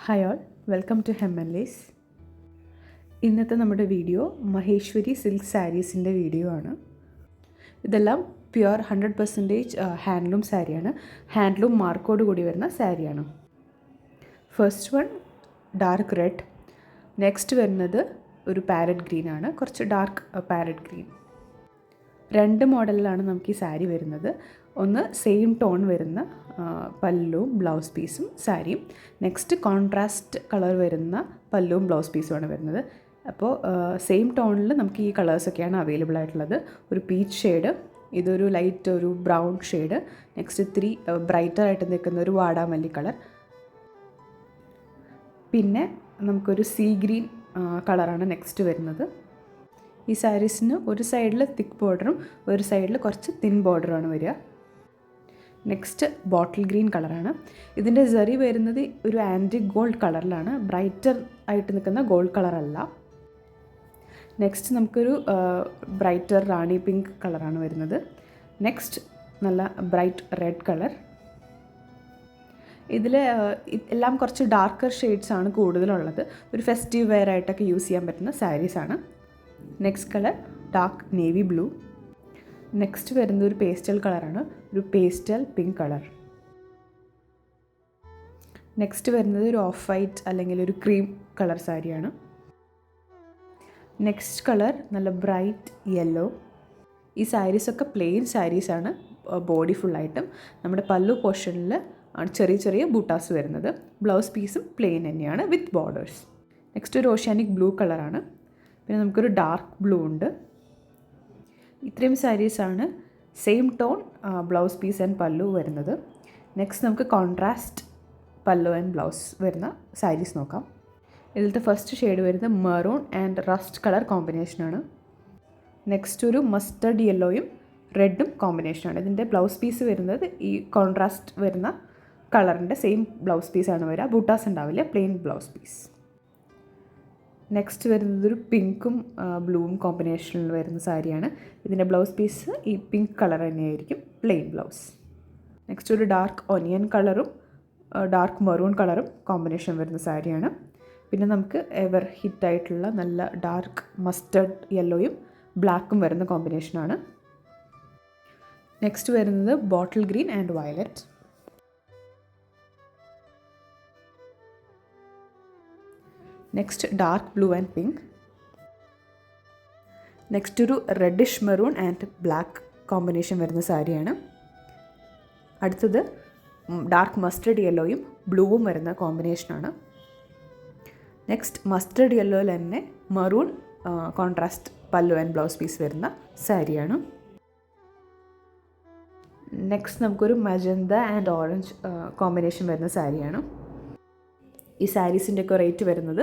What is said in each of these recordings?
Hi all, welcome to ഹെമ്മൻലീസ്. ഇന്നത്തെ നമ്മുടെ വീഡിയോ മഹേശ്വരി സിൽക്ക് സാരീസിൻ്റെ വീഡിയോ ആണ്. ഇതെല്ലാം പ്യുവർ 100% ഹാൻഡ്ലൂം സാരിയാണ്. ഹാൻഡ്ലൂം മാർക്കോട് കൂടി വരുന്ന സാരിയാണ്. First one dark red, next വരുന്നത് ഒരു പാരറ്റ് ഗ്രീൻ ആണ്, കുറച്ച് ഡാർക്ക് പാരറ്റ് ഗ്രീൻ. രണ്ട് മോഡലിലാണ് നമുക്ക് ഈ സാരി വരുന്നത്. ഒന്ന് സെയിം ടോൺ വരുന്ന പല്ലുവും ബ്ലൗസ് പീസും സാരിയും, നെക്സ്റ്റ് കോൺട്രാസ്റ്റ് കളർ വരുന്ന പല്ലുവും ബ്ലൗസ് പീസുമാണ് വരുന്നത്. അപ്പോൾ സെയിം ടോണിൽ നമുക്ക് ഈ കളേഴ്സൊക്കെയാണ് അവൈലബിൾ ആയിട്ടുള്ളത്. ഒരു പീച്ച് ഷെയ്ഡ്, ഇതൊരു ലൈറ്റ് ഒരു ബ്രൗൺ ഷെയ്ഡ്, നെക്സ്റ്റ് ഇത്തിരി ബ്രൈറ്ററായിട്ട് നിൽക്കുന്ന ഒരു വാടാമല്ലി കളർ, പിന്നെ നമുക്കൊരു സീ ഗ്രീൻ കളറാണ് നെക്സ്റ്റ് വരുന്നത്. ഈ സാരീസിന് ഒരു സൈഡിൽ തിക്ക് ബോർഡറും ഒരു സൈഡിൽ കുറച്ച് തിൻ ബോർഡറുമാണ് വരിക. നെക്സ്റ്റ് ബോട്ടിൽ ഗ്രീൻ കളറാണ്. ഇതിൻ്റെ സറി വരുന്നത് ഒരു ആൻറ്റിക് ഗോൾഡ് കളറിലാണ്, ബ്രൈറ്റർ ആയിട്ട് നിൽക്കുന്ന ഗോൾഡ് കളറല്ല. നെക്സ്റ്റ് നമുക്കൊരു ബ്രൈറ്റർ റാണി പിങ്ക് കളറാണ് വരുന്നത്. നെക്സ്റ്റ് നല്ല ബ്രൈറ്റ് റെഡ് കളർ. ഇതിൽ എല്ലാം കുറച്ച് ഡാർക്കർ ഷെയ്ഡ്സ് ആണ് കൂടുതലുള്ളത്. ഒരു ഫെസ്റ്റീവ് വെയർ ആയിട്ടൊക്കെ യൂസ് ചെയ്യാൻ പറ്റുന്ന സാരീസാണ്. Next colour dark navy blue. Next വരുന്നത് ഒരു പേസ്റ്റൽ കളറാണ്, ഒരു പേസ്റ്റൽ പിങ്ക് കളർ. നെക്സ്റ്റ് വരുന്നത് ഒരു ഓഫ് വൈറ്റ് അല്ലെങ്കിൽ ഒരു ക്രീം കളർ സാരിയാണ്. നെക്സ്റ്റ് കളർ നല്ല ബ്രൈറ്റ് യെല്ലോ. ഈ സാരീസൊക്കെ പ്ലെയിൻ സാരീസാണ്. ബോഡി ഫുള്ളായിട്ടും നമ്മുടെ പല്ലു പോർഷനിൽ ആണ് ചെറിയ ചെറിയ ബൂട്ടാസ് വരുന്നത്. ബ്ലൗസ് പീസും പ്ലെയിൻ തന്നെയാണ് വിത്ത് ബോർഡേഴ്സ്. നെക്സ്റ്റ് ഒരു ഓഷ്യാനിക് ബ്ലൂ കളറാണ്. പിന്നെ നമുക്കൊരു ഡാർക്ക് ബ്ലൂ ഉണ്ട്. ഇത്രയും സാരീസാണ് same tone blouse piece and pallu വരുന്നത്. നെക്സ്റ്റ് നമുക്ക് കോൺട്രാസ്റ്റ് പല്ലു ആൻഡ് ബ്ലൗസ് വരുന്ന സാരീസ് നോക്കാം. ഇതിലത്തെ ഫസ്റ്റ് ഷെയ്ഡ് വരുന്നത് മെറൂൺ ആൻഡ് റസ്റ്റ് കളർ കോമ്പിനേഷനാണ്. നെക്സ്റ്റ് ഒരു മസ്റ്റർഡ് യെല്ലോയും റെഡും കോമ്പിനേഷനാണ്. ഇതിൻ്റെ ബ്ലൗസ് പീസ് വരുന്നത് ഈ കോൺട്രാസ്റ്റ് വരുന്ന കളറിൻ്റെ സെയിം ബ്ലൗസ് പീസാണ് വരിക. ബൂട്ടാസ് ഉണ്ടാവില്ല, പ്ലെയിൻ ബ്ലൗസ് പീസ്. നെക്സ്റ്റ് വരുന്നത് ഒരു പിങ്കും ബ്ലൂവും കോമ്പിനേഷനിൽ വരുന്ന സാരിയാണ്. ഇതിൻ്റെ ബ്ലൗസ് പീസ് ഈ പിങ്ക് കളർ തന്നെയായിരിക്കും, പ്ലെയിൻ ബ്ലൗസ്. നെക്സ്റ്റ് ഒരു ഡാർക്ക് ഒനിയൻ കളറും ഡാർക്ക് മെറൂൺ കളറും കോമ്പിനേഷൻ വരുന്ന സാരിയാണ്. പിന്നെ നമുക്ക് എവർ ഹിറ്റായിട്ടുള്ള നല്ല ഡാർക്ക് മസ്റ്റർഡ് യെല്ലോയും ബ്ലാക്കും വരുന്ന കോമ്പിനേഷനാണ്. നെക്സ്റ്റ് വരുന്നത് bottle green and violet. Next dark blue and pink. Next ഒരു reddish maroon and black combination വരുന്ന സാരിയാണ്. അടുത്തത് ഡാർക്ക് മസ്റ്റർഡ് യെല്ലോയും ബ്ലൂവും വരുന്ന കോമ്പിനേഷനാണ്. നെക്സ്റ്റ് മസ്റ്റർഡ് യെല്ലോയിൽ തന്നെ മെറൂൺ കോൺട്രാസ്റ്റ് പല്ലു ആൻഡ് ബ്ലൗസ് പീസ് വരുന്ന സാരിയാണ്. നെക്സ്റ്റ് നമുക്കൊരു മജന്ത ആൻഡ് ഓറഞ്ച് കോമ്പിനേഷൻ വരുന്ന സാരിയാണ്. ഈ സാരീസിൻ്റെയൊക്കെ റേറ്റ് വരുന്നത്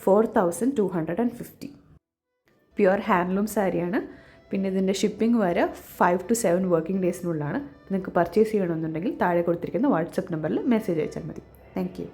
4250. പ്യുവർ ഹാൻഡ്ലൂം സാരിയാണ്. പിന്നെ ഇതിൻ്റെ ഷിപ്പിംഗ് വരെ 5 to 7 വർക്കിംഗ് ഡേയ്സിനുള്ളിലാണ്. നിങ്ങൾക്ക് പർച്ചേസ് ചെയ്യണമെന്നുണ്ടെങ്കിൽ താഴെ കൊടുത്തിരിക്കുന്ന വാട്സപ്പ് നമ്പറിൽ മെസ്സേജ് അയച്ചാൽ മതി. Thank you.